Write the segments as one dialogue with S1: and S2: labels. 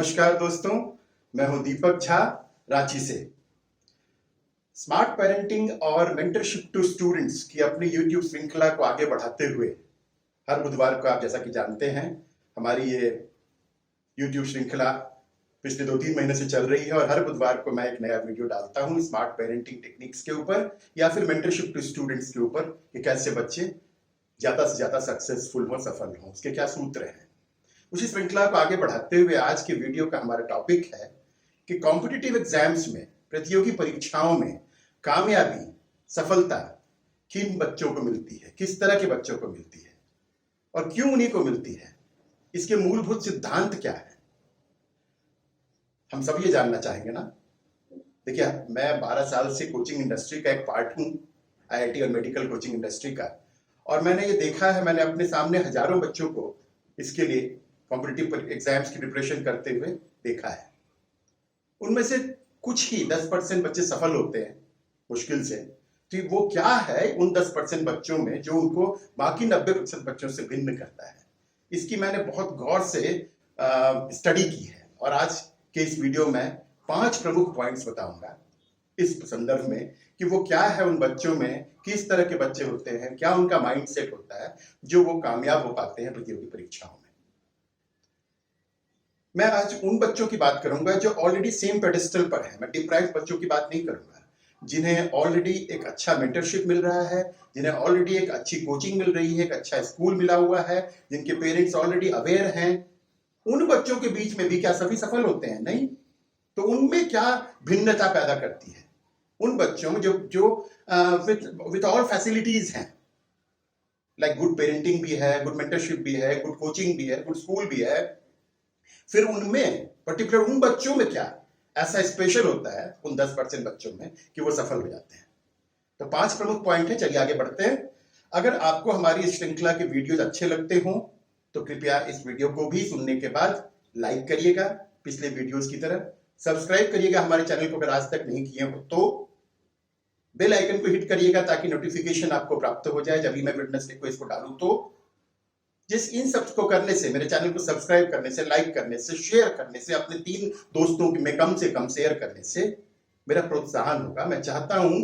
S1: नमस्कार दोस्तों, मैं हूं दीपक झा रांची से। स्मार्ट पेरेंटिंग और मेंटरशिप टू स्टूडेंट्स की अपनी यूट्यूब श्रृंखला को आगे बढ़ाते हुए हर बुधवार को आप जैसा कि जानते हैं हमारी ये यूट्यूब श्रृंखला पिछले 2-3 महीने से चल रही है और हर बुधवार को मैं एक नया वीडियो डालता हूं स्मार्ट पेरेंटिंग टेक्निक्स के ऊपर या फिर मेंटरशिप टू स्टूडेंट्स के ऊपर कि कैसे बच्चे ज्यादा से ज्यादा सक्सेसफुल हो, सफल हो, उसके क्या सूत्र हैं। उसी श्रृंखला को आगे बढ़ाते हुए आज के वीडियो का हमारा टॉपिक है कि कॉम्पिटिटिव एग्जाम्स में, प्रतियोगी परीक्षाओं में कामयाबी, सफलता किन बच्चों को मिलती है, किस तरह के बच्चों को मिलती है और क्यों उन्हीं को मिलती है, इसके मूलभूत सिद्धांत क्या है, हम सब ये जानना चाहेंगे ना। देखिए, मैं 12 साल से कोचिंग इंडस्ट्री का एक पार्ट हूं, आईआईटी और मेडिकल कोचिंग इंडस्ट्री का, और मैंने ये देखा है, मैंने अपने सामने हजारों बच्चों को इसके लिए कॉम्पिटिटिव एग्जाम्स की प्रिपरेशन करते हुए देखा है। उनमें से कुछ ही 10% बच्चे सफल होते हैं मुश्किल से। तो वो क्या है उन 10% बच्चों में जो उनको बाकी 90% बच्चों से भिन्न करता है, इसकी मैंने बहुत गौर से स्टडी की है और आज के इस वीडियो में 5 प्रमुख पॉइंट्स बताऊंगा इस संदर्भ में कि वो क्या है उन बच्चों में, किस तरह के बच्चे होते हैं, क्या उनका माइंडसेट होता है जो वो कामयाब हो पाते हैं प्रतियोगी परीक्षाओं में। मैं आज उन बच्चों की बात करूंगा जो ऑलरेडी सेम पेडेस्टल पर है। मैं डिप्राइव्ड बच्चों की बात नहीं करूंगा, जिन्हें ऑलरेडी एक अच्छा मेंटरशिप मिल रहा है, जिन्हें ऑलरेडी एक अच्छी कोचिंग मिल रही है, एक अच्छा स्कूल मिला हुआ है, जिनके पेरेंट्स ऑलरेडी अवेयर हैं। उन बच्चों के बीच में भी क्या सभी सफल होते हैं? नहीं। तो उनमें क्या भिन्नता पैदा करती है? उन बच्चों में जो विद ऑल फैसिलिटीज हैं, लाइक गुड पेरेंटिंग भी है, गुड मेंटरशिप भी है, गुड कोचिंग भी है, गुड स्कूल भी है, फिर उनमें पर्टिकुलर उन बच्चों में क्या ऐसा स्पेशल होता है उन 10% बच्चों में कि वो सफल हो जाते हैं। तो 5 प्रमुख पॉइंट है, चलिए आगे बढ़ते हैं। अगर आपको हमारी इस श्रृंखला के वीडियोज अच्छे लगते हो तो कृपया इस वीडियो को भी सुनने के बाद लाइक करिएगा, पिछले वीडियोज की तरह सब्सक्राइब करिएगा हमारे चैनल को अगर आज तक नहीं किए हो तो, बेल आइकन को हिट करिएगा ताकि नोटिफिकेशन आपको प्राप्त हो जाए जब भी मैं वेडनेसडे को इसको डालूं। तो जिस इन सब को करने से, मेरे चैनल को सब्सक्राइब करने से, लाइक करने से, शेयर करने से, अपने 3 दोस्तों में कम से कम शेयर करने से मेरा प्रोत्साहन होगा। मैं चाहता हूं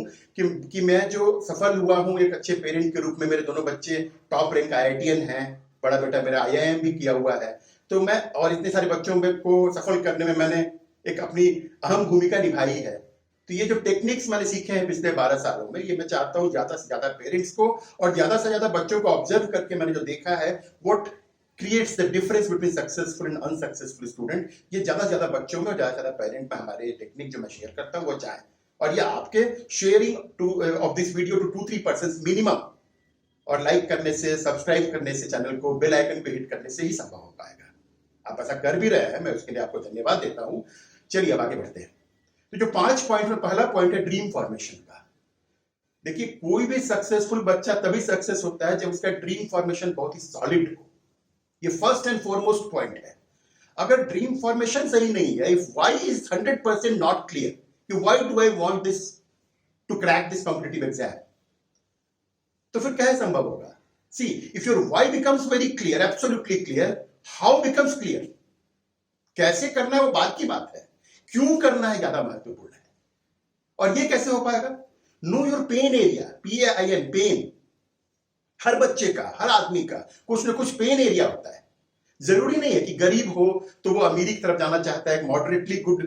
S1: कि मैं जो सफल हुआ हूं एक अच्छे पेरेंट के रूप में, मेरे दोनों बच्चे टॉप रैंक आईआईटीएन हैं, बड़ा बेटा मेरा आईआईएम भी किया हुआ है, तो मैं और इतने सारे बच्चों को सफल करने में मैंने एक अपनी अहम भूमिका निभाई है। तो ये जो टेक्निक्स मैंने सीखे हैं पिछले 12 सालों में, ये मैं चाहता हूं ज्यादा से ज्यादा पेरेंट्स को और ज्यादा से ज्यादा बच्चों को ऑब्जर्व करके मैंने जो देखा है what creates the difference between successful and unsuccessful student, ये ज्यादा से ज्यादा बच्चों में और ज्यादा से ज्यादा पेरेंट में हमारे टेक्निक जो मैं शेयर करता हूं वो चाहे, और ये आपके sharing of this video to 2-3% minimum और लाइक करने से, सब्सक्राइब करने से, चैनल को बेल आइकन पे हिट करने से ही संभव हो पाएगा। आप ऐसा कर भी रहे हैं, मैं उसके लिए आपको धन्यवाद देता हूं। चलिए अब आगे बढ़ते हैं। तो जो 5 पॉइंट में पहला पॉइंट है ड्रीम फॉर्मेशन का। देखिए, कोई भी सक्सेसफुल बच्चा तभी सक्सेस होता है जब उसका ड्रीम फॉर्मेशन बहुत ही सॉलिड हो। ये फर्स्ट एंड फॉरमोस्ट पॉइंट है। अगर ड्रीम फॉर्मेशन सही नहीं है, if why is 100% not clear कि why do I want this to crack this competitive exam, तो फिर क्या संभव होगा? See, if your why becomes very clear, absolutely clear, how becomes clear, कैसे करना है वो बात की बात है, क्यों करना है ज्यादा महत्वपूर्ण है। और ये कैसे हो पाएगा? Know your pain area, PAIN, pain. हर बच्चे का, हर आदमी का कुछ ना कुछ पेन एरिया होता है। जरूरी नहीं है कि गरीब हो तो वो अमीरी की तरफ जाना चाहता है, moderately good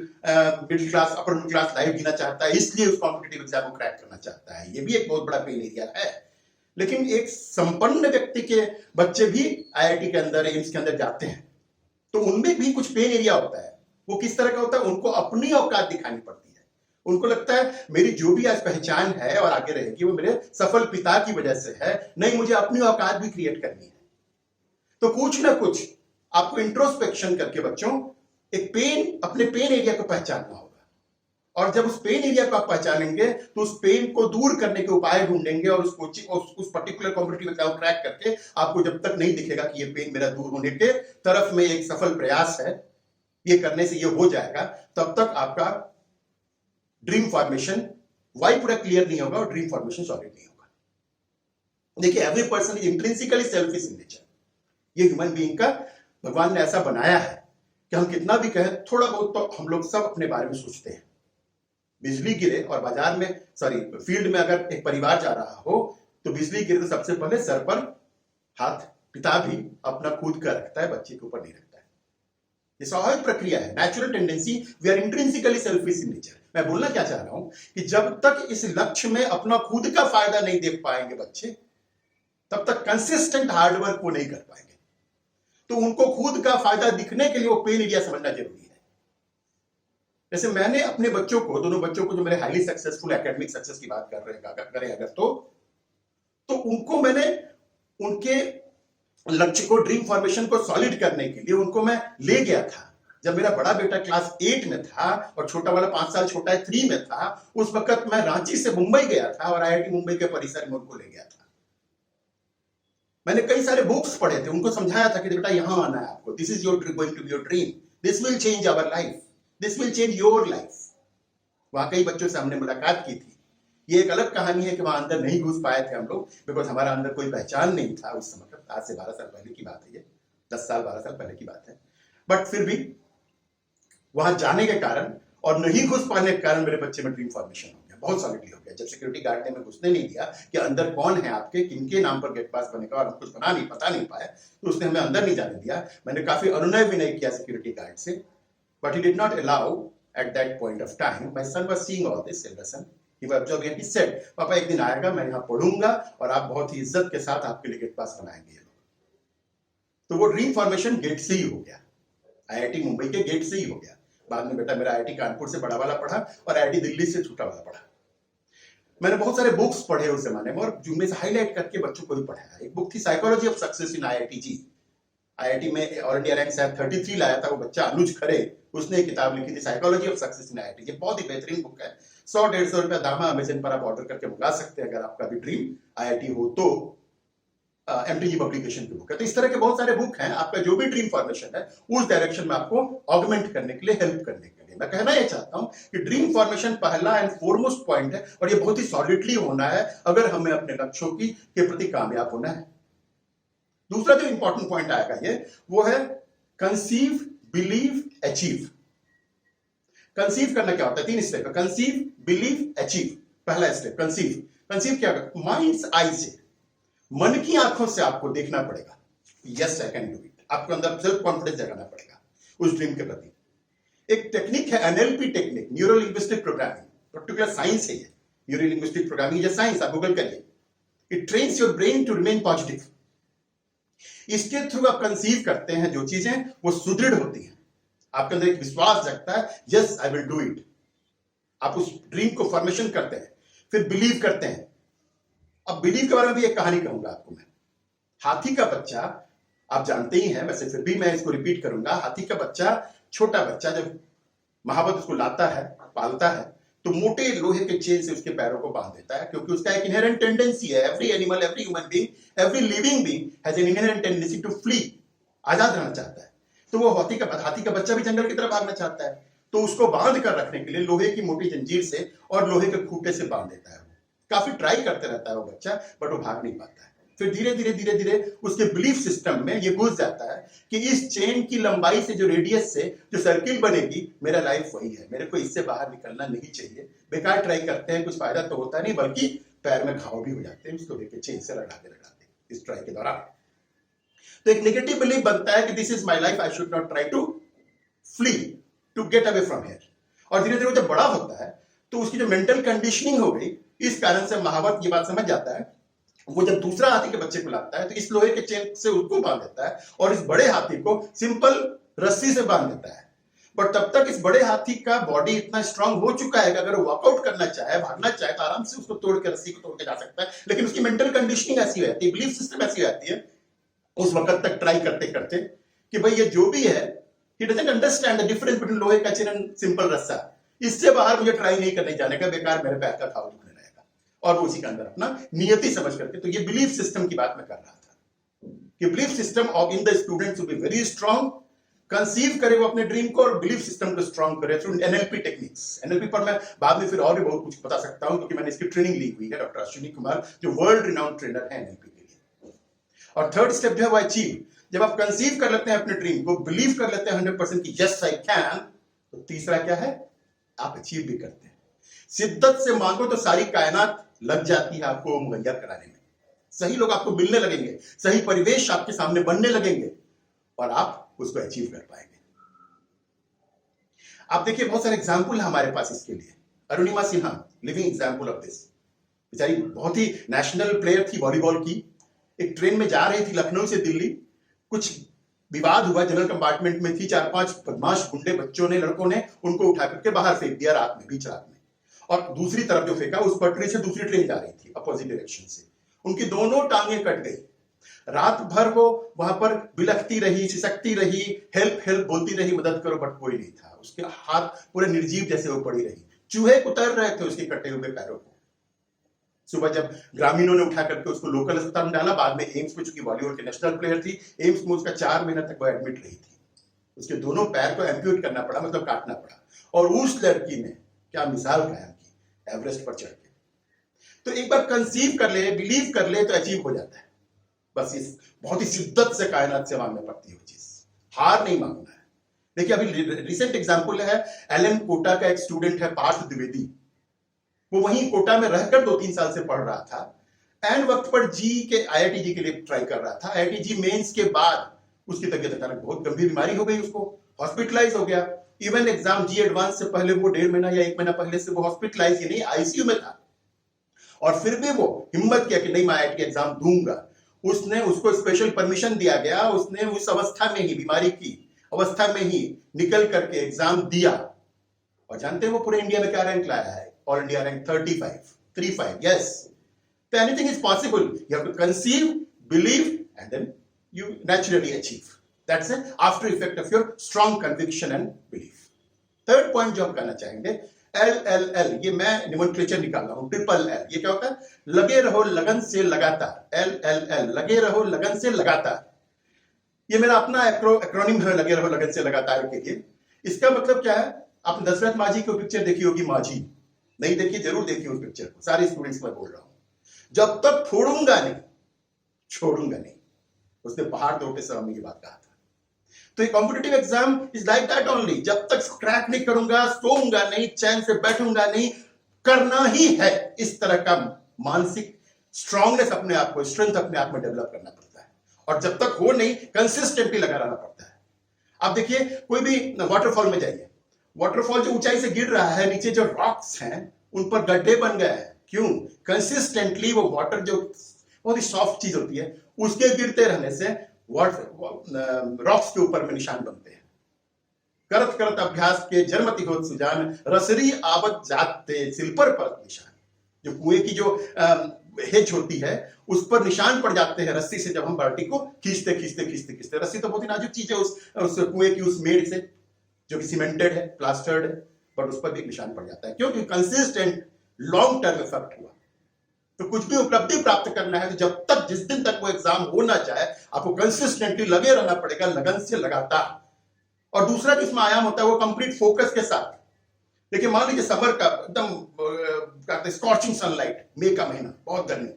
S1: middle class, upper middle class life जीना चाहता है, इसलिए उस कॉम्पिटिटिव एग्जाम को क्रैक करना चाहता है। ये भी एक बहुत बड़ा पेन एरिया है। लेकिन एक संपन्न व्यक्ति के बच्चे भी IIT के अंदर, एम्स के अंदर जाते हैं, तो उनमें भी कुछ पेन एरिया होता है। वो किस तरह का होता है? उनको अपनी औकात दिखानी पड़ती है। उनको लगता है मेरी जो भी आज पहचान है और आगे रहेगी वो मेरे सफल पिता की वजह से है, नहीं मुझे अपनी औकात भी क्रिएट करनी है। तो कुछ ना कुछ आपको इंट्रोस्पेक्शन करके बच्चों एक पेन, अपने पेन एरिया को पहचानना होगा। और जब उस पेन एरिया को आप पहचानेंगे तो उस पेन को दूर करने के उपाय ढूंढेंगे और उस पर्टिकुलर कॉम्पिटिटिव एग्जाम क्रैक करके आपको जब तक नहीं दिखेगा कि ये पेन मेरा दूर होने के तरफ में एक सफल प्रयास है, ये करने से ये हो जाएगा, तब तक आपका ड्रीम फॉर्मेशन वाई पूरा क्लियर नहीं होगा और ड्रीम फॉर्मेशन सॉलिड नहीं होगा। देखिए, every person is intrinsically selfish in nature. ये ह्यूमन बीइंग का भगवान ने ऐसा बनाया है कि हम कितना भी कहें, थोड़ा बहुत तो हम लोग सब अपने बारे में सोचते हैं। बिजली गिरे और बाजार में फील्ड में अगर एक परिवार जा रहा हो तो बिजली गिरे तो सबसे पहले सर पर हाथ पिता भी अपना खुद का रखता है, बच्चे के ऊपर नहीं रखता है। ये स्वाभाविक प्रक्रिया है, natural tendency. We are intrinsically selfish in nature. मैं बोलना क्या चाह रहा हूं कि जब तक इस लक्ष्य में अपना खुद का फायदा नहीं देख पाएंगे बच्चे, तब तक कंसिस्टेंट हार्डवर्क वो नहीं कर पाएंगे। तो उनको खुद का फायदा दिखने के लिए वो पेन एरिया समझना जरूरी है। जैसे मैंने अपने बच्चों को, दोनों बच्चों को, जो मेरे हाईली सक्सेसफुल एकेडमिक सक्सेस की बात करें अगर तो उनको मैंने उनके लक्ष्य को, ड्रीम फॉर्मेशन को सॉलिड करने के लिए उनको मैं ले गया था। जब मेरा बड़ा बेटा क्लास 8 में था और छोटा वाला 5 साल छोटा है 3 में था, उस वक्त मैं रांची से मुंबई गया था और IIT मुंबई के परिसर में उनको ले गया था। मैंने कई सारे बुक्स पढ़े थे, उनको समझाया था कि बेटा यहां आना है आपको, this is going to be your dream, this will change our life, this will change your life. वहां कई बच्चों से हमने मुलाकात की थी। ये एक अलग कहानी है कि वहां अंदर नहीं घुस पाए थे हम लोग, बिकॉज हमारा अंदर कोई पहचान नहीं था उस समय। आज से 12 साल पहले की बात है, ये 10 साल 12 साल पहले की बात है। बट फिर भी वहां जाने के कारण और नहीं घुस पाने के कारण मेरे बच्चे में ड्रीम फॉर्मेशन हो गया, बहुत सॉलिडली हो गया। जब सिक्योरिटी गार्ड ने हमें घुसने नहीं दिया कि अंदर कौन है आपके, किनके नाम पर गेट पास बनेगा, और हम कुछ पता नहीं पाए, तो उसने हमें अंदर नहीं जाने दिया। मैंने काफी अनुनय विनय किया सिक्योरिटी गार्ड से, but he did not allow at that point of time. My son was seeing all this Alderson, he was observing, he said, पापा एक दिन आएगा, मैं यहाँ पढ़ूंगा और आप बहुत ही इज्जत के साथ आपके लिए गेट पास बनाएंगे ये लोग। तो वो ड्रीम फॉर्मेशन गेट से ही हो गया, IIT मुंबई के गेट से ही हो गया। बाद में बेटा मेरा IIT कानपुर से बड़ा वाला पढ़ा और IIT दिल्ली से छोटा वाला पढ़ा। मैंने बहुत सारे बुक्स पढ़े उस जमाने में और जिनमें से हाईलाइट करके बच्चों को भी पढ़ाया। एक बुक थी psychology of success in IIT IIT में ऑल इंडिया रैंक शायद 33 लाया था वो बच्चा, अनुज खरे, उसने किताब लिखी थी psychology of success in IIT। ये बहुत ही बेहतरीन बुक है, 100-150 रुपया दाम है, अमेजन पर आप ऑर्डर करके मंगा सकते हैं अगर आपका भी ड्रीम IIT हो तो। MTG पब्लिकेशन की बुक है। तो इस तरह के बहुत सारे बुक हैं, आपका जो भी ड्रीम फॉर्मेशन है उस डायरेक्शन में आपको ऑगमेंट करने के लिए, हेल्प करने के लिए। मैं कहना यह चाहता हूं कि ड्रीम फॉर्मेशन पहला एंड फोरमोस्ट पॉइंट है और ये बहुत ही सॉलिडली होना है अगर हमें अपने लक्ष्यों के प्रति कामयाब होना है। दूसरा जो इंपॉर्टेंट पॉइंट आएगा ये, वो है कंसीव, बिलीव, अचीव। कंसीव करना क्या होता है? 3 स्टेप है, कंसीव, बिलीव, अचीव। पहला स्टेप कंसीव। कंसीव क्या होगा? माइंड्स आई से, मन की आंखों से आपको देखना पड़ेगा, yes I can do it. आपको अंदर सेल्फ कॉन्फिडेंस जगाना पड़ेगा उस ड्रीम के प्रति। एक टेक्निक है NLP technique, neuro linguistic programming, particular science है ये। न्यूरो लिंग्विस्टिक प्रोग्रामिंग ये साइंस, आप गूगल करिए। It trains your brain to remain positive. इसके थ्रू आप कंसीव करते हैं जो चीजें, वो सुदृढ़ होती हैं, आपके अंदर एक विश्वास जगता है, yes I will do it. आप उस ड्रीम को फॉर्मेशन करते हैं, फिर बिलीव करते हैं। अब बिलीव के बारे में भी एक कहानी कहूंगा आपको मैं। हाथी का बच्चा आप जानते ही हैं, वैसे फिर भी मैं इसको रिपीट करूंगा। हाथी का बच्चा, छोटा बच्चा, जब महावत उसको लाता है, पालता है, तो मोटे लोहे के चेन से उसके पैरों को बांध देता है, क्योंकि उसका एक इनहेरेंट टेंडेंसी है। Every animal, every human being, every living being has an inherent tendency to flee, आजाद रहना चाहता है। तो वो हाथी का बच्चा भी जंगल की तरफ भागना चाहता है, तो उसको बांध कर रखने के लिए लोहे की मोटी जंजीर से और लोहे के खूंटे से बांध देता है। काफी ट्राई करते रहता है वो बच्चा, बट वो भाग नहीं पाता है। फिर धीरे धीरे उसके बिलीफ सिस्टम में ये घुस जाता है कि इस चेन की लंबाई से, जो रेडियस से जो सर्किल बनेगी, मेरा लाइफ वही है, मेरे को इससे बाहर निकलना नहीं चाहिए। बेकार ट्राई करते हैं, कुछ फायदा तो होता नहीं, बल्कि पैर में घाव भी हो जाते हैं उसको लेके चेन से रगड़ाते इस ट्राई के दौरान। तो एक नेगेटिव बिलीफ बनता है कि this is my life, I should not try to flee, to get away from here. और धीरे धीरे जब बड़ा होता है तो उसकी जो मेंटल कंडीशनिंग हो गई, इस कारण से महावत ये बात समझ जाता है। वो जब दूसरा हाथी के बच्चे को लाता है तो इस लोहे के चेन से उसको बांध देता है और इस बड़े हाथी को सिंपल रस्सी से बांध देता है। बट तब तक इस बड़े हाथी का बॉडी इतना स्ट्रांग हो चुका है कि अगर वो वॉकआउट करना चाहे, भागना चाहे, तो आराम से उसको तोड़ के, रस्सी को तोड़ के जा सकता है। लेकिन उसकी मेंटल कंडीशनिंग ऐसी रहती है, बिलीफ सिस्टम ऐसी रहती है उस वक्त तक ट्राई करते करते कि भाई ये जो भी है, he doesn't understand the difference between लोहे का चेन एंड सिंपल रस्सा। इससे बाहर मुझे ट्राई नहीं करने जाने का, बेकार मेरे पैर का घाव दुखने लगेगा। और वो उसी के अंदर अपना नियति समझ करके, तो ये बिलीफ सिस्टम की बात मैं कर रहा था कि belief system of in the students will be very strong. Conceive करे वो अपने ड्रीम को और बिलीफ सिस्टम को स्ट्रांग करे थ्रू NLP टेक्निक्स। NLP पर मैं बाद में फिर और भी बहुत कुछ बता सकता हूं, क्योंकि मैंने इसकी ट्रेनिंग ली हुई है, डॉक्टर अश्विनी कुमार जो वर्ल्ड रिनाउंड ट्रेनर है NLP के लिए। और थर्ड स्टेप जो है वो अचीव। जब आप कंसीव कर लेते हैं अपने ड्रीम को, बिलीव कर लेते हैं 100% कि यस आई कैन, तो तीसरा क्या है, आप अचीव भी करते हैं। शिद्दत से मांगो तो सारी कायनात लग जाती है आपको मुहैया कराने में। सही लोग आपको मिलने लगेंगे, सही परिवेश आपके सामने बनने लगेंगे और आप उसको अचीव कर पाएंगे। आप देखिए बहुत सारे एग्जाम्पल है हमारे पास इसके लिए। Arunima Sinha living example of this. बेचारी बहुत ही नेशनल प्लेयर थी वॉलीबॉल की। एक ट्रेन में जा रही थी लखनऊ से दिल्ली, कुछ विवाद हुआ, जनरल कंपार्टमेंट में थी, 4-5 बदमाश गुंडे बच्चों ने, लड़कों ने उनको उठा करके बाहर फेंक दिया रात में, बीच रात में। और दूसरी तरफ जो फेंका उस पटरी से दूसरी ट्रेन जा रही थी अपोजिट डायरेक्शन से, उनकी दोनों टांगें कट गई। रात भर वो वहां पर बिलखती रही, सिसकती रही, हेल्प हेल्प बोलती रही, मदद करो, बट कोई नहीं था। उसके हाथ पूरे निर्जीव जैसे वो पड़ी रही, चूहे कुतर रहे थे उसके कटे हुए पैरों को। सुबह जब ग्रामीणों ने उठा करके उसको लोकल अस्पताल में डाला, बाद में एम्स में, चूंकि बॉलीवुड की नेशनल प्लेयर थी, एम्स में उसका 4 महीने तक वो एडमिट रही थी। उसके दोनों पैर को एम्प्यूट करना पड़ा, मतलब काटना पड़ा। और उस लड़की ने क्या मिसाल कायम की एवरेस्ट पर चढ़ के। तो एक बार कंसीव कर ले, बिलीव कर ले तो अचीव हो जाता है। बस इस बहुत ही शिद्दत से कायनात से मांगना पड़ती है वो चीज, हार नहीं मांगना है। देखिए अभी रिसेंट एग्जांपल है, एलएन कोटा का एक स्टूडेंट है पार्थ द्विवेदी। वो वहीं कोटा में रहकर 2-3 साल से पढ़ रहा था। एंड वक्त पर जी के आईआईटी जी के लिए ट्राई कर रहा था। आईआईटी जी मेंस के बाद उसकी तबीयत अचानक बहुत गंभीर बीमारी हो गई, उसको हॉस्पिटलाइज हो गया। इवन एग्जाम जी एडवांस से पहले वो 1.5 महीना या 1 महीना पहले से वो हॉस्पिटलाइज ही नहीं, आईसीयू में था। और फिर भी वो हिम्मत किया कि नहीं मैं आईआईटी एग्जाम दूंगा। उसको स्पेशल परमिशन दिया गया। उसने उस अवस्था में ही, बीमारी की अवस्था में ही निकल करके एग्जाम दिया। और जानते हैं वो पूरे इंडिया में क्या रैंक लाया है? All India rank 35। यस, तो anything is possible. You have to conceive, believe and then you naturally achieve. That's an after effect of your strong conviction and belief. Third point जो हम कहना चाहेंगे, LLL, ये मैं nomenclature निकाल रहा हूं, ट्रिपल L। ये क्या होता है? लगे रहो लगन से लगातार। LLL, लगे रहो लगन से लगातार। ये मेरा अपना एक्रोनिम है, लगे रहो लगन से लगातार के लिए। इसका मतलब क्या है? आपने दशरथ माझी की पिक्चर देखी होगी, माझी। नहीं देखी? जरूर देखी उस पिक्चर को। सारे स्टूडेंट्स में बोल रहा हूं, जब तक फोड़ूंगा नहीं छोड़ूंगा नहीं। उसने पहाड़ तोड़ते समय की बात कहा था। तो ये competitive exam is like that only. जब तक क्रैक नहीं करूंगा, सोऊंगा नहीं, चैन से बैठूंगा नहीं, करना ही है। इस तरह का मानसिक स्ट्रांगनेस अपने आप को, स्ट्रेंथ अपने आप में डेवलप करना पड़ता है। और जब तक हो नहीं, कंसिस्टेंटली लगा रहना पड़ता है। आप देखिए कोई भी वाटरफॉल में जाइए, वाटरफॉल जो ऊंचाई से गिर रहा है, नीचे जो रॉक्स हैं उन पर गड्ढे बन गए हैं। क्यों? कंसिस्टेंटली वो वाटर जो बहुत ही सॉफ्ट चीज होती है, उसके गिरते रहने से रॉक्स के ऊपर में निशान बनते हैं। करत करत अभ्यास के जन्मति होत सुजान, रसरी आवत जाते सिल पर निशान। जो कुएं की जो हेज होती है उस पर निशान पड़ जाते हैं रस्सी से, जब हम बाल्टी को खींचते खींचते खींचते खींचते। रस्सी तो बहुत ही नाजुक चीज है उस कुएं की उस मेड़ से, जो कि सीमेंटेड है, प्लास्टर्ड है, बट उस पर भी एक निशान पड़ जाता है। क्योंकि कंसिस्टेंट लॉन्ग टर्म इफेक्ट हुआ। तो कुछ भी उपलब्धि प्राप्त करना है तो जब तक, जिस दिन तक वो एग्जाम होना चाहे, आपको कंसिस्टेंटली लगे रहना पड़ेगा, लगन से लगातार। और दूसरा जो इसमें आयाम होता है वो कंप्लीट फोकस के साथ। देखिए मान लीजिए समर का एकदम स्कॉचिंग सनलाइट, मई का महीना, बहुत गर्मी,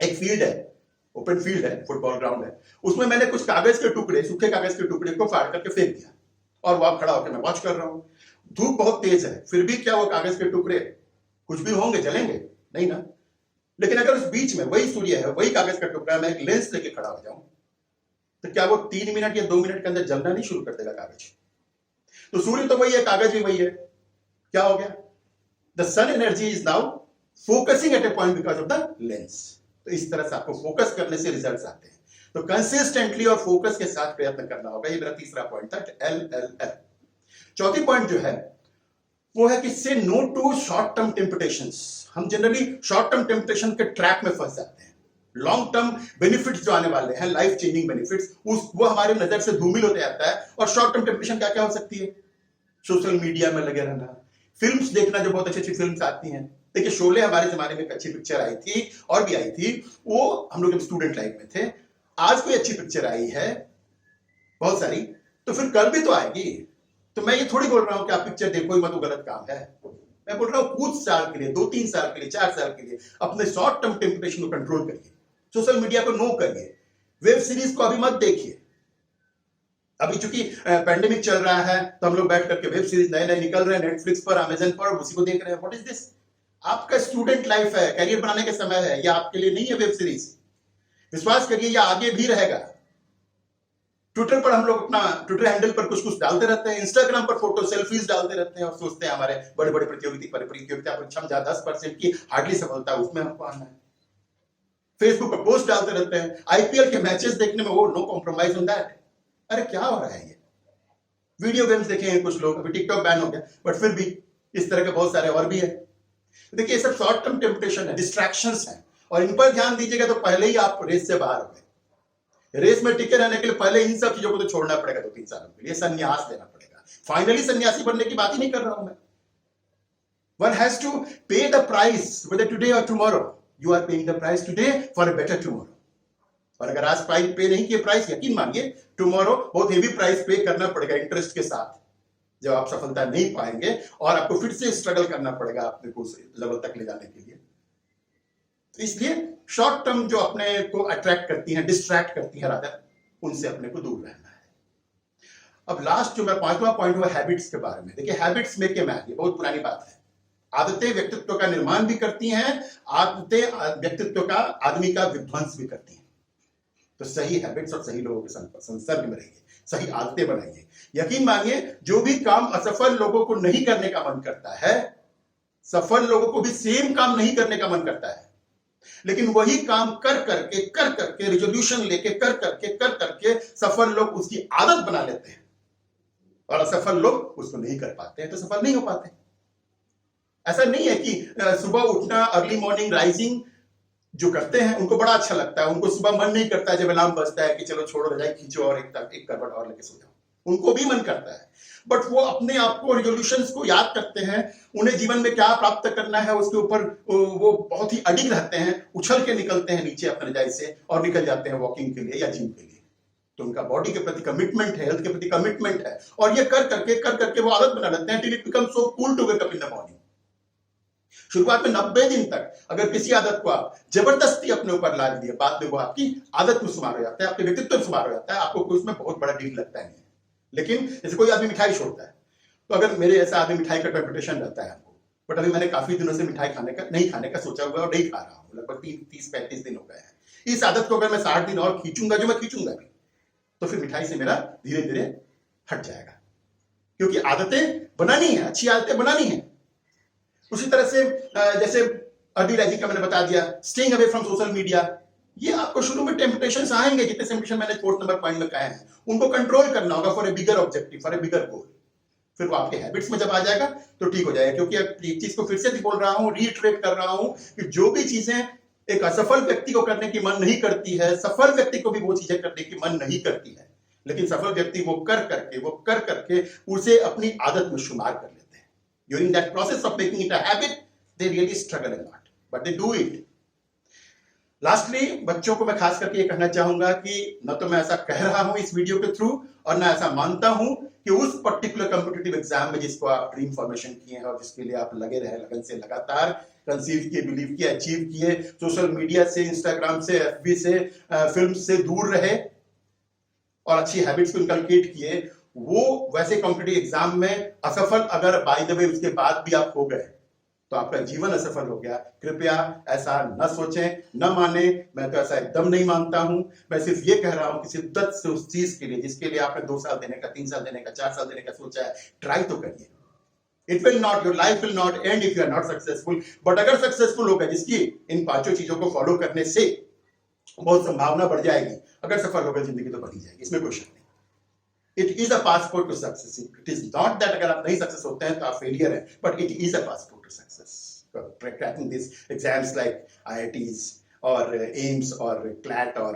S1: एक फील्ड है, ओपन फील्ड है, फुटबॉल ग्राउंड है, उसमें मैंने कुछ कागज के टुकड़े, सूखे कागज के टुकड़े को फाड़ करके फेंक दिया और वहां खड़ा होकर मैं वॉच कर रहा हूं। धूप बहुत तेज है, फिर भी क्या वो कागज के टुकड़े कुछ भी होंगे, जलेंगे नहीं ना। लेकिन अगर उस बीच में वही सूर्य है, वही कागज का टुकड़ा, मैं एक लेंस लेके खड़ा हो जाऊं, तो क्या वो 3 मिनट या 2 मिनट के अंदर जलना नहीं शुरू कर देगा कागज? तो सूर्य तो वही है, कागज भी वही है। क्या हो गया? The sun energy is now focusing at a point because of the lens. तो इस तरह से आपको फोकस करने से रिजल्ट्स आते हैं। तो कंसिस्टेंटली और फोकस के साथ प्रयत्न करना होगा। ये मेरा तीसरा पॉइंट था, LLL। चौथी पॉइंट जो है वो है कि say no to short term temptations. हम जनरली शॉर्ट टर्म टेम्पटेशन के ट्रैप में फंस जाते हैं। लॉन्ग टर्म बेनिफिट्स जो आने वाले हैं, लाइफ चेंजिंग बेनिफिट्स, वो हमारे नजर से धूमिल होते जाता है। और शॉर्ट टर्म टेम्पटेशन क्या क्या हो सकती है? सोशल मीडिया में लगे रहना, फिल्म्स देखना, जो बहुत अच्छी अच्छी फिल्म्स आती हैं। देखिए शोले हमारे जमाने में एक अच्छी पिक्चर आई थी, और भी आई थी, वो हम लोग जब स्टूडेंट लाइफ में थे। आज कोई अच्छी पिक्चर आई है बहुत सारी, तो फिर कल भी तो आएगी। तो मैं ये थोड़ी बोल रहा हूं कि आप पिक्चर देखो ही मत, वो गलत काम है। मैं बोल रहा हूं कुछ साल के लिए, 2-3 साल के लिए, 4 साल के लिए अपने शॉर्ट टर्म टेम्पटेशन को कंट्रोल करिए। सोशल मीडिया को नो करिए। वेब सीरीज को अभी मत देखिए, अभी चूंकि पैंडेमिक चल रहा है तो हम लोग बैठ करके वेब सीरीज नए नए निकल रहे हैं नेटफ्लिक्स पर, अमेजन पर, उसी को देख रहे हैं। What is this? आपका स्टूडेंट लाइफ है, करियर बनाने का समय है, यह आपके लिए नहीं है वेब सीरीज। विश्वास करिए यह आगे भी रहेगा। ट्विटर पर हम लोग अपना ट्विटर हैंडल पर कुछ कुछ डालते रहते हैं, इंस्टाग्राम पर फोटो सेल्फीज डालते रहते हैं और सोचते हैं हमारे बड़े बड़े प्रतियोगिता परीक्षा में 10% की हार्डली सफलता उसमें हमको आना है। फेसबुक पर पोस्ट डालते रहते हैं, आईपीएल के मैचेस देखने में वो नो कॉम्प्रोमाइज ऑन दैट। अरे क्या हो रहा है ये? वीडियो गेम्स देखेंगे कुछ लोग, अभी टिकटॉक बैन हो गया बट फिर भी इस तरह के बहुत सारे और भी है। देखिए ये सब शॉर्ट टर्म टेम्पटेशन है, डिस्ट्रैक्शंस हैं, और इन पर ध्यान दीजिएगा तो पहले ही आप रेस से बाहर हो गए। रेस में टिके रहने के लिए पहले इन सब चीजों को तो छोड़ना पड़ेगा 2-3 सालों के लिए, संन्यास लेना पड़ेगा। फाइनली सन्यासी बनने की बात ही नहीं कर रहा हूं मैं। One has to pay the price whether today or tomorrow. You are paying the price today for a better tomorrow. और अगर आज प्राइस पे नहीं किए प्राइस, यकीन मानिए टुमारो बहुत हेवी प्राइस पे करना पड़ेगा इंटरेस्ट के साथ, जब आप सफलता नहीं पाएंगे और आपको फिर से स्ट्रगल करना पड़ेगा अपने को उस लेवल तक ले जाने के लिए। तो इसलिए शॉर्ट टर्म जो अपने को अट्रैक्ट करती हैं, डिस्ट्रैक्ट करती हैं रादर, उनसे अपने को दूर रहना है। अब लास्ट जो मैं 5वां पॉइंट हुआ हैबिट्स के बारे में। देखिए हैबिट्स मेक ए मैन, ये बहुत पुरानी बात है। आदतें व्यक्तित्व का निर्माण भी करती हैं, आदतें व्यक्तित्व का, आदमी का विध्वंस भी करती हैं। तो सही हैबिट्स और सही लोगों के संसर्ग में रहिए, सही आदतें बनाइए। यकीन मानिए जो भी काम असफल लोगों को नहीं करने का मन करता है, सफल लोगों को भी सेम काम नहीं करने का मन करता है, लेकिन वही काम कर करके रिजोल्यूशन लेके कर करके सफल लोग उसकी आदत बना लेते हैं और असफल लोग उसको नहीं कर पाते हैं, तो सफल नहीं हो पाते। ऐसा नहीं है कि सुबह उठना, अर्ली मॉर्निंग राइजिंग जो करते हैं उनको बड़ा अच्छा लगता है, उनको सुबह मन नहीं करता जब अलार्म बजता है कि चलो छोड़ो रजाई खींचो और एक करवट और लेके सो जाओ। उनको भी मन करता है, बट वो अपने आप को रिजोल्यूशंस को याद करते हैं, उन्हें जीवन में क्या प्राप्त करना है उसके ऊपर वो बहुत ही अडिग रहते हैं, उछल के निकलते हैं नीचे अपने रजाई से और निकल जाते हैं वॉकिंग के लिए या जिम के लिए। तो उनका बॉडी के प्रति कमिटमेंट है, हेल्थ के प्रति कमिटमेंट है, और ये कर करके वो आदत बना लेते हैं till it becomes so cool to wake up in the morning. शुरुआत में 90 दिन तक अगर किसी आदत को आप जबरदस्ती अपने ऊपर ला दिए, बाद में वो आपकी आदत में शुमार हो जाता है, आपके व्यक्तित्व में शुमार हो जाता है, आपको कोई उसमें बहुत बड़ा डील लगता नहीं है। लेकिन जैसे कोई आदमी मिठाई छोड़ता है, तो अगर मेरे ऐसा आदमी मिठाई का टेम्पटेशन रहता है हमको, बट अभी मैंने काफी दिनों से मिठाई नहीं खाने का सोचा हुआ और नहीं खा रहा हूँ, लगभग 30-35 दिन हो गए हैं। इस आदत को अगर मैं 60 दिन और खींचूंगा, जो मैं खींचूंगा भी, तो फिर मिठाई से मेरा धीरे धीरे हट जाएगा, क्योंकि आदतें बनानी है, अच्छी आदतें बनानी है। उसी तरह से जैसे अर्ली राइजिंग का मैंने बता दिया, staying away from social media, ये आपको शुरू में टेम्पटेशंस आएंगे, जितने टेम्पटेशन मैंने 4th नंबर पॉइंट में कहे हैं, उनको कंट्रोल करना होगा for a bigger objective, for a bigger goal. फिर वो आपके हैबिट्स में जब आ जाएगा तो ठीक हो जाएगा। क्योंकि एक चीज को फिर से भी बोल रहा हूं, रीइटरेट कर रहा हूं कि जो भी चीजें एक असफल व्यक्ति को करने की मन नहीं करती है, सफल व्यक्ति को भी वो चीजें करने की मन नहीं करती है, लेकिन सफल व्यक्ति वो कर करके उसे अपनी आदत में शुमार कर लेते हैं। During that process of making it a habit, they really struggle a lot, but they do it. Lastly, बच्चों को मैं खास करके ये कहना चाहूंगा कि न तो मैं ऐसा कह रहा हूं इस वीडियो के थ्रू, और ना ऐसा मानता हूं कि उस पर्टिकुलर कॉम्पिटिटिव एग्जाम में जिसको आप ड्रीम फॉर्मेशन किए हैं और जिसके लिए आप लगे रहे, लगन से लगातार कंसीव किए, बिलीव किए, अचीव किए, सोशल मीडिया से, इंस्टाग्राम से, एफबी से, फिल्म से दूर रहे और अच्छी हैबिट्स को इनकलकेट किए, वो वैसे कॉम्पिटिटिव एग्जाम में असफल अगर बाय द वे उसके बाद भी आप हो गए तो आपका जीवन असफल हो गया। कृपया ऐसा न सोचें, न माने, मैं तो ऐसा एकदम नहीं मानता हूं। मैं सिर्फ ये कह रहा हूं कि शिद्दत से उस चीज के लिए जिसके लिए आपने 2 साल देने का, 3 साल देने का, 4 साल देने का सोचा है, ट्राई तो करिए। It will not, your life will not end if you are not successful, but अगर सक्सेसफुल हो गए, जिसकी इन 5 चीजों को फॉलो करने से बहुत संभावना बढ़ जाएगी, अगर सफल हो गए जिंदगी तो बढ़ी जाएगी, इसमें कोई शक नहीं। It is a passport to success. It is not that अगर आप नहीं सक्सेस होते हैं तो आप फेलियर हैं, but it is a passport to success. Cracking these exams like IITs or AIMS or CLAT or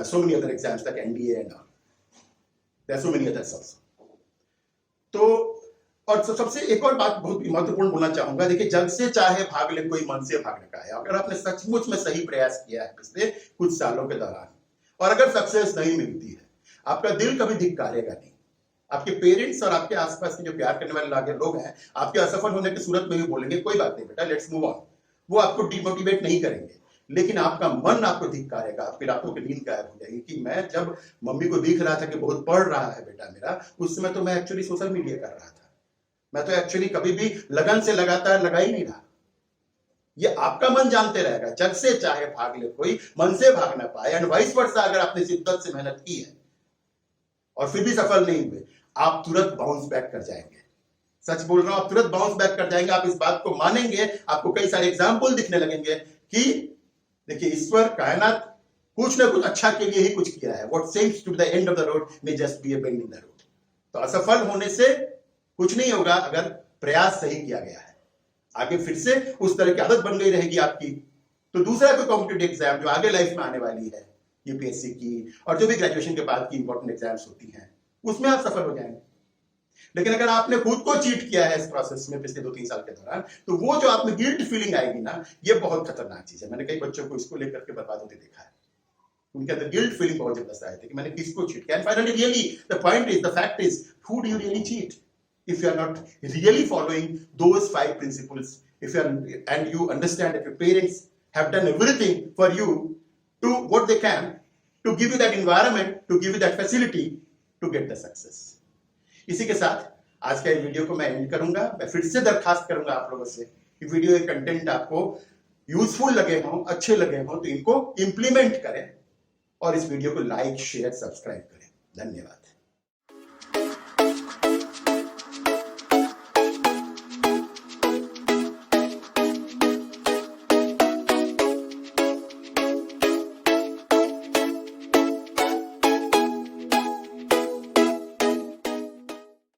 S1: so many other exams like NDA and all. There are so many others also. तो और सबसे एक और बात बहुत महत्वपूर्ण बोलना चाहूंगा, देखिए जग से चाहे भाग ले कोई मन से भागने का है। अगर आपने सचमुच में सही प्रयास किया है पिछले कुछ सालों के दौरान और अगर सक्सेस नहीं मिलती है, आपका दिल कभी धिक्कारेगा नहीं। आपके पेरेंट्स और आपके आसपास के जो प्यार करने वाले लोग हैं, आपके असफल होने की सूरत में भी बोलेंगे कोई बात नहीं बेटा, लेट्स मूव ऑन। वो आपको डिमोटिवेट नहीं करेंगे, लेकिन आपका मन आपको धिक्कारेगा, आपकी रातों की नींद गायब हो जाएगी कि मैं जब मम्मी को दिख रहा था कि बहुत पढ़ रहा है बेटा मेरा, उस समय तो मैं एक्चुअली सोशल मीडिया कर रहा था, मैं तो एक्चुअली कभी भी लगन से लगातार लगा ही नहीं रहा। ये आपका मन जानते रहेगा, जग से चाहे भाग ले कोई, मन से भाग ना पाए। एंड वाइस वर्सा, अगर आपने शिद्दत से मेहनत की है और फिर भी सफल नहीं हुए, आप तुरंत बाउंस बैक कर जाएंगे। सच बोल रहा हूं, आप तुरंत बाउंस बैक कर जाएंगे। आप इस बात को मानेंगे, आपको कई सारे एग्जाम्पल दिखने लगेंगे कि देखिए ईश्वर कायनात कुछ ना कुछ अच्छा के लिए ही कुछ किया है। What seems to be the end of the road may just be a bend in the road. तो असफल होने से कुछ नहीं होगा अगर प्रयास सही किया गया है। आगे फिर से उस तरह की आदत बन गई रहेगी आपकी, तो दूसरा कोई कॉम्पिटिटिव एग्जाम जो आगे लाइफ में आने वाली है, यूपीएससी की और जो भी ग्रेजुएशन के बाद की इंपॉर्टेंट एग्जाम्स होती हैं, उसमें आप सफल हो जाएंगे। लेकिन अगर आपने खुद को चीट किया है इस प्रोसेस में पिछले 2-3 साल के दौरान, तो वो जो आप में गिल्ट फीलिंग आएगी ना, ये बहुत खतरनाक चीज है। मैंने कई बच्चों को इसको लेकर के बर्बाद होते देखा है। उनके अंदर गिल्ट फीलिंग बहुत जबरदस्त आए थे कि मैंने किसको चीट किया। And finally really the point is, the fact is, who do you really cheat? If you are not really following those 5 principles, if you are, and you understand that your parents have done everything for you to what they can to give you that environment, to give you that facility to get the success. इसी के साथ आज का video को मैं and करूंगा। मैं फिर से दरखास्त करूंगा आप लोगों से कि वीडियो के कंटेंट आपको यूजफुल लगे हों, अच्छे लगे हों, तो इनको इंप्लीमेंट करें और इस वीडियो को लाइक, शेयर, सब्सक्राइब करें। धन्यवाद।